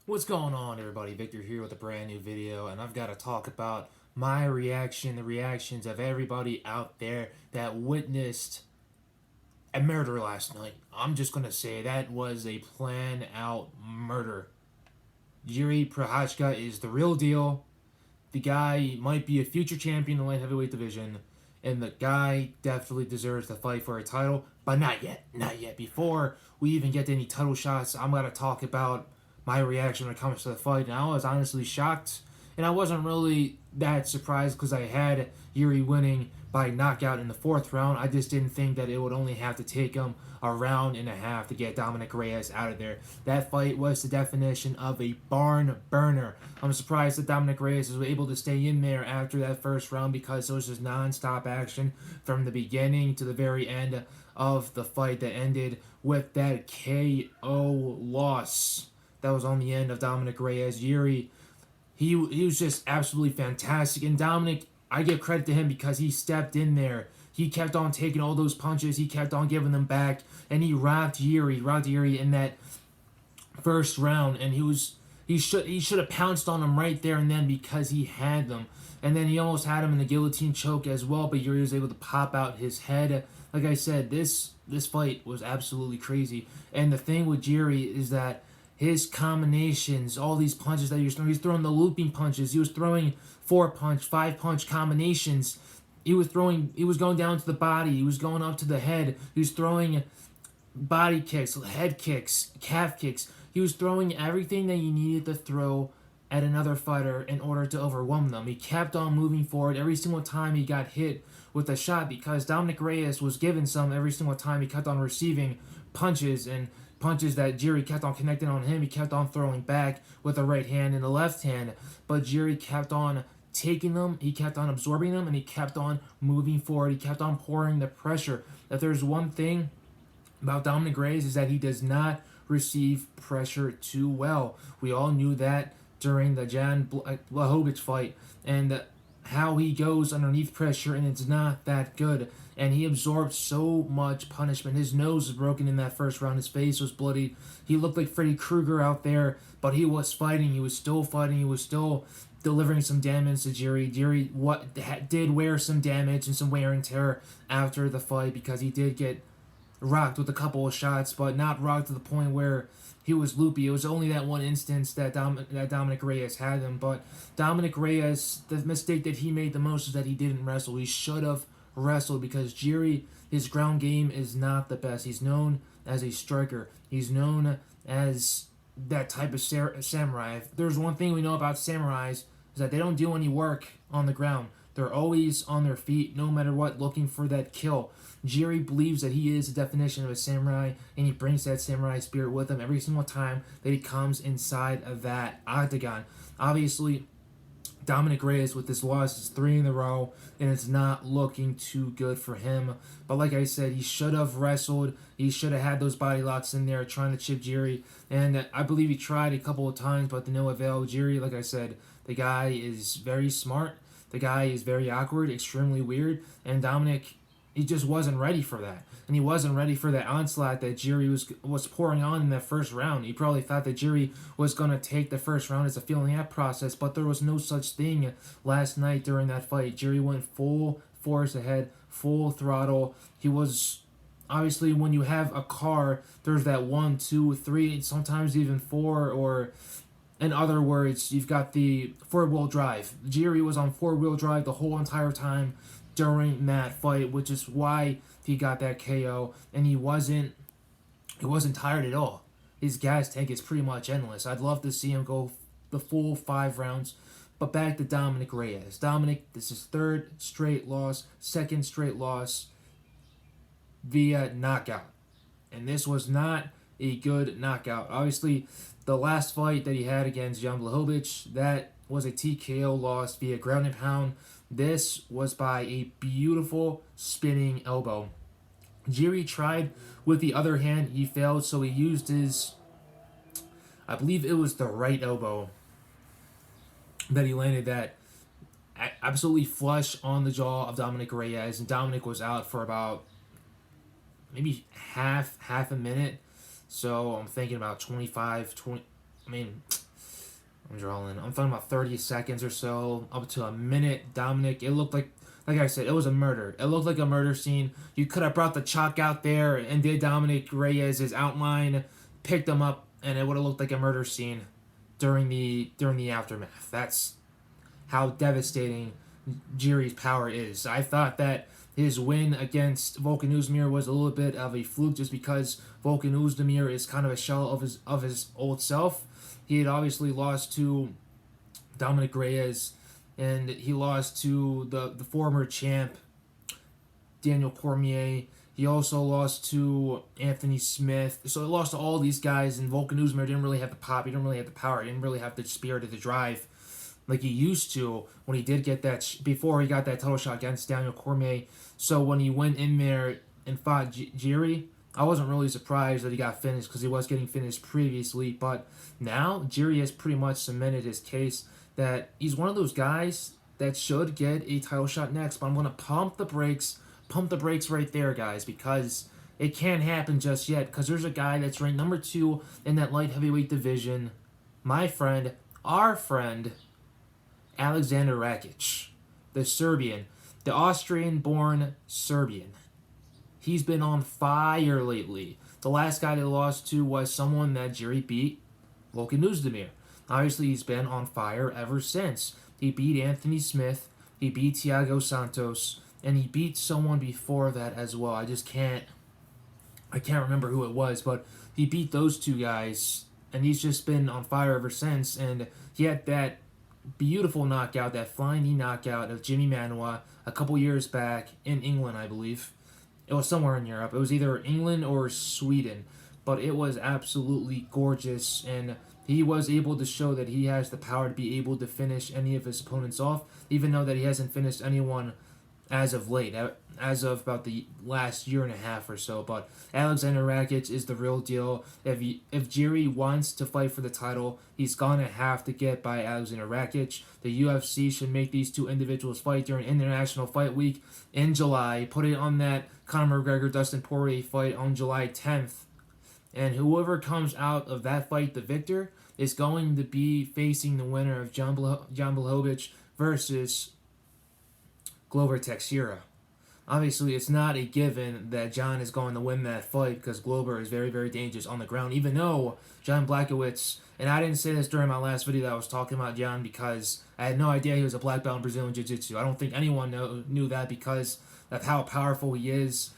What's going on, everybody? Victor here with a brand new video, and I've got to talk about my reaction, the reactions of everybody out there that witnessed a murder last night. I'm just gonna say that was a planned out murder. Jiří Procházka is the real deal. The guy might be a future champion in the light heavyweight division, and the guy definitely deserves to fight for a title, but not yet. Not yet. Before we even get to any title shots, I'm gonna talk about my reaction when it comes to the fight. And I was honestly shocked, and I wasn't really that surprised because I had Jiří winning by knockout in the fourth round. I just didn't think that it would only have to take him a round and a half to get Dominick Reyes out of there. That fight was the definition of a barn burner. I'm surprised that Dominick Reyes was able to stay in there after that first round because it was just non-stop action from the beginning to the very end of the fight that ended with that KO loss. That was on the end of Dominick Reyes. Jiří, he was just absolutely fantastic. And Dominick, I give credit to him because he stepped in there. He kept on taking all those punches. He kept on giving them back, and he rocked Jiří in that first round. And he should have pounced on him right there and then because he had them. And then he almost had him in the guillotine choke as well, but Jiří was able to pop out his head. Like I said, this fight was absolutely crazy. And the thing with Jiří is that his combinations, all these punches that he was throwing the looping punches. He was throwing 4-punch, 5-punch combinations. He was going down to the body. He was going up to the head. He was throwing body kicks, head kicks, calf kicks. He was throwing everything that he needed to throw at another fighter in order to overwhelm them. He kept on moving forward every single time he got hit with a shot because Dominick Reyes was given some every single time he kept on receiving punches and punches that Jiří kept on connecting on him. He kept on throwing back with the right hand and the left hand, but Jiří kept on taking them, he kept on absorbing them, and he kept on moving forward. He kept on pouring the pressure. If there's one thing about Dominick Reyes is that he does not receive pressure too well. We all knew that during the Jan Blachowicz fight, and how he goes underneath pressure, and it's not that good. And he absorbed so much punishment. His nose was broken in that first round. His face was bloody. He looked like Freddy Krueger out there, but he was fighting. He was still fighting. He was still delivering some damage to Jiří. Jiří did wear some damage and some wear and tear after the fight because he did get rocked with a couple of shots, but not rocked to the point where he was loopy. It was only that one instance that Dominick Reyes had him. But Dominick Reyes, the mistake that he made the most is that he didn't wrestle. He should have wrestled because Jiří, his ground game is not the best. He's known as a striker. He's known as that type of samurai. If there's one thing we know about samurais is that they don't do any work on the ground. They're always on their feet, no matter what, looking for that kill. Jiří believes that he is the definition of a samurai, and he brings that samurai spirit with him every single time that he comes inside of that octagon. Obviously, Dominick Reyes with this loss is 3 in a row, and it's not looking too good for him. But like I said, he should have wrestled. He should have had those body locks in there trying to chip Jiří. And I believe he tried a couple of times, but to no avail. Jiří, like I said, the guy is very smart. The guy is very awkward, extremely weird. And Dominick, he just wasn't ready for that. And he wasn't ready for that onslaught that Jiří was pouring on in that first round. He probably thought that Jiří was going to take the first round as a feeling out process, but there was no such thing last night during that fight. Jiří went full force ahead, full throttle. He was, obviously, when you have a car, there's that 1, 2, 3, sometimes even 4, or in other words, you've got the 4-wheel drive. Jiří was on 4-wheel drive the whole entire time during that fight, which is why he got that KO, and he wasn't tired at all. His gas tank is pretty much endless. I'd love to see him go the full 5 rounds. But back to Dominick Reyes. Dominick, this is 3rd straight loss, 2nd straight loss via knockout. And this was not a good knockout. Obviously, the last fight that he had against Jan Blachowicz, that was a TKO loss via ground and pound. This was by a beautiful spinning elbow. Jiří tried with the other hand. He failed, so he used his, I believe it was the right elbow that he landed that absolutely flush on the jaw of Dominick Reyes. And Dominick was out for about maybe half a minute. So I'm thinking about 20. I mean, I'm talking about 30 seconds or so, up to a minute. Dominick, it looked like I said, it was a murder. It looked like a murder scene. You could have brought the chalk out there and did Dominick Reyes' outline, picked him up, and it would have looked like a murder scene during the aftermath. That's how devastating Jiří's power is. I thought that his win against Volkan Oezdemir was a little bit of a fluke just because Volkan Oezdemir is kind of a shell of his old self. He had obviously lost to Dominick Reyes, and he lost to the former champ Daniel Cormier. He also lost to Anthony Smith. So he lost to all these guys, and Volkan Oezdemir didn't really have the pop. He didn't really have the power. He didn't really have the spirit of the drive like he used to when he did get that, before he got that title shot against Daniel Cormier. So when he went in there and fought Jiří, I wasn't really surprised that he got finished because he was getting finished previously. But now Jiří has pretty much cemented his case that he's one of those guys that should get a title shot next. But I'm going to pump the brakes right there, guys, because it can't happen just yet, because there's a guy that's ranked number 2 in that light heavyweight division. My friend, our friend, Alexander Rakic, the Serbian, the Austrian-born Serbian. He's been on fire lately. The last guy they lost to was someone that Jiří beat, Volkan Oezdemir. Obviously, he's been on fire ever since. He beat Anthony Smith, he beat Thiago Santos, and he beat someone before that as well. I can't remember who it was, but he beat those 2 guys, and he's just been on fire ever since. And he had that beautiful knockout, that flying knee knockout of Jimmy Manuwa a couple years back in England, I believe. It was somewhere in Europe. It was either England or Sweden, but it was absolutely gorgeous, and he was able to show that he has the power to be able to finish any of his opponents off, even though that he hasn't finished anyone as of late, as of about the last year and a half or so. But Alexander Rakic is the real deal. If Jiří wants to fight for the title, he's gonna have to get by Alexander Rakic. The UFC should make these 2 individuals fight during International Fight Week in July. Put it on that Conor McGregor-Dustin Poirier fight on July 10th. And whoever comes out of that fight the victor is going to be facing the winner of Jan Blachowicz versus Glover Teixeira. Obviously, it's not a given that John is going to win that fight because Glover is very, very dangerous on the ground, even though Jan Blachowicz, and I didn't say this during my last video that I was talking about Jan because I had no idea he was a black belt in Brazilian Jiu-Jitsu. I don't think anyone knew that because of how powerful he is,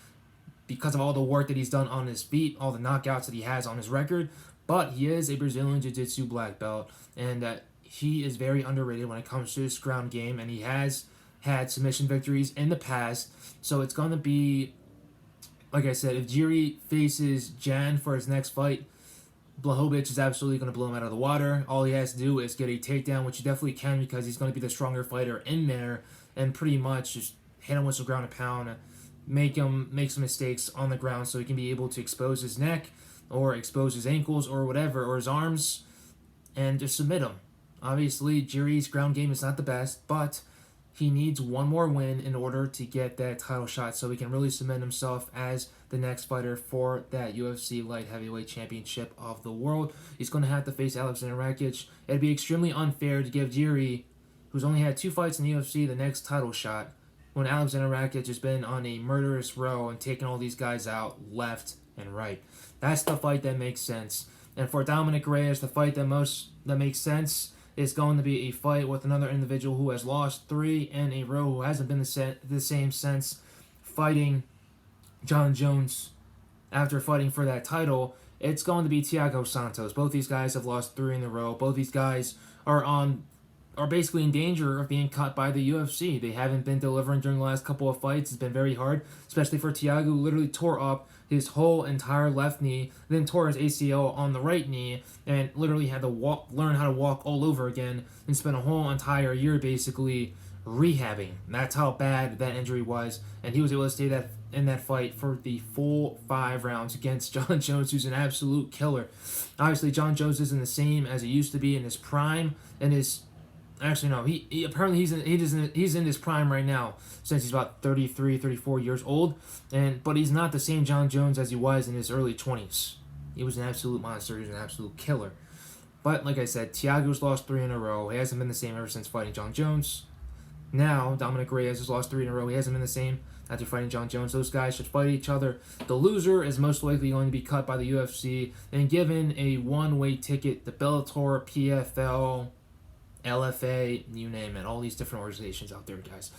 because of all the work that he's done on his feet, all the knockouts that he has on his record. But he is a Brazilian Jiu-Jitsu black belt, and he is very underrated when it comes to his ground game, and he has had submission victories in the past. So it's going to be, like I said, if Jiří faces Jan for his next fight, Blachowicz is absolutely going to blow him out of the water. All he has to do is get a takedown, which he definitely can because he's going to be the stronger fighter in there, and pretty much just hit him with some ground and pound, make him make some mistakes on the ground so he can be able to expose his neck or expose his ankles or whatever, or his arms, and just submit him. Obviously, Jiří's ground game is not the best, but he needs one more win in order to get that title shot so he can really cement himself as the next fighter for that UFC Light Heavyweight Championship of the world. He's going to have to face Alexander Rakic. It'd be extremely unfair to give Jiří, who's only had 2 fights in the UFC, the next title shot, when Alexander Rakic has been on a murderous row and taking all these guys out left and right. That's the fight that makes sense. And for Dominick Reyes, the fight that makes sense is going to be a fight with another individual who has lost 3 in a row, who hasn't been the same since fighting John Jones after fighting for that title. It's going to be Thiago Santos. Both these guys have lost 3 in a row. Both these guys are basically in danger of being cut by the UFC. They haven't been delivering during the last couple of fights. It's been very hard, especially for Thiago, who literally tore up his whole entire left knee, then tore his ACL on the right knee, and literally had to learn how to walk all over again, and spent a whole entire year basically rehabbing. That's how bad that injury was, and he was able to stay in that fight for the full 5 rounds against John Jones, who's an absolute killer. Obviously, John Jones isn't the same as he used to be in his prime, Actually, no. He apparently he's in his prime right now, since he's about 33, 34 years old, but he's not the same John Jones as he was in his early 20s. He was an absolute monster. He was an absolute killer. But like I said, Thiago's lost 3 in a row. He hasn't been the same ever since fighting John Jones. Now, Dominick Reyes has lost 3 in a row. He hasn't been the same after fighting John Jones. Those guys should fight each other. The loser is most likely going to be cut by the UFC and given a one-way ticket to Bellator, PFL, LFA, you name it. All these different organizations out there, guys.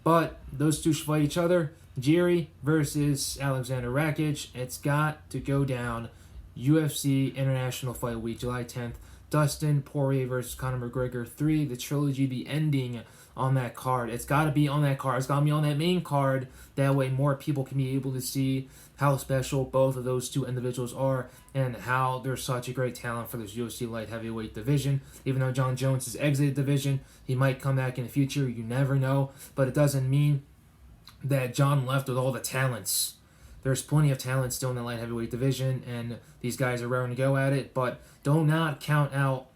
But those two should fight each other. Jiří versus Alexander Rakic. It's got to go down. UFC International Fight Week, July 10th. Dustin Poirier versus Conor McGregor 3. The trilogy, the ending on that card. It's got to be on that card. It's got to be on that main card. That way more people can be able to see how special both of those two individuals are and how they're such a great talent for this UFC light heavyweight division. Even though John Jones has exited the division, he might come back in the future. You never know. But it doesn't mean that John left with all the talents. There's plenty of talent still in the light heavyweight division, and these guys are raring to go at it. But do not count out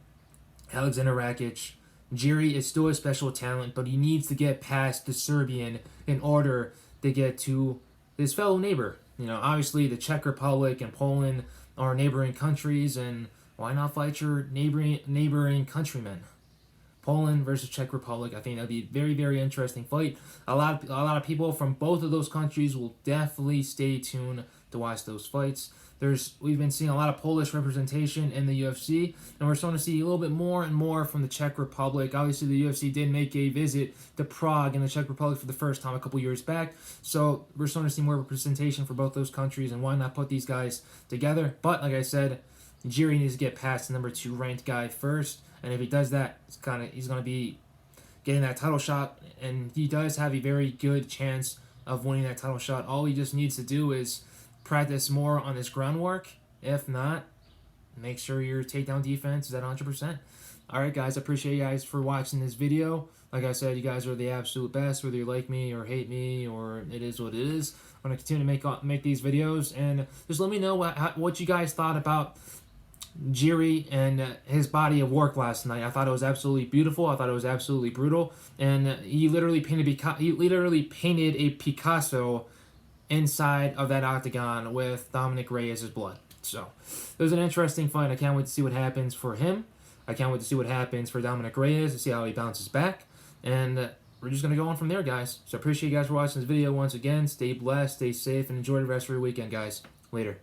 Alexander Rakic. Jiří is still a special talent, but he needs to get past the Serbian in order to get to his fellow neighbor. You know, obviously the Czech Republic and Poland are neighboring countries, and why not fight your neighboring countrymen? Poland versus Czech Republic. I think that'd be a very, very interesting fight. A lot of people from both of those countries will definitely stay tuned to watch those fights. We've been seeing a lot of Polish representation in the UFC, and we're starting to see a little bit more and more from the Czech Republic. Obviously, the UFC did make a visit to Prague in the Czech Republic for the first time a couple years back, so we're starting to see more representation for both those countries, and why not put these guys together? But like I said, Jiří needs to get past the number 2 ranked guy first, and if he does that, he's going to be getting that title shot, and he does have a very good chance of winning that title shot. All he just needs to do is practice more on his groundwork. If not, make sure your takedown defense is at 100%. Alright guys, I appreciate you guys for watching this video. Like I said, you guys are the absolute best, whether you like me or hate me, or it is what it is. I'm going to continue to make these videos, and just let me know what you guys thought about Jiří and his body of work last night. I thought it was absolutely beautiful. I thought it was absolutely brutal, and he literally painted a Picasso inside of that octagon with Dominick Reyes' blood. So it was an interesting fight. I can't wait to see what happens for him. I can't wait to see what happens for Dominick Reyes, to see how he bounces back, and we're just going to go on from there, guys. So I appreciate you guys for watching this video once again. Stay blessed, stay safe, and enjoy the rest of your weekend, guys. Later.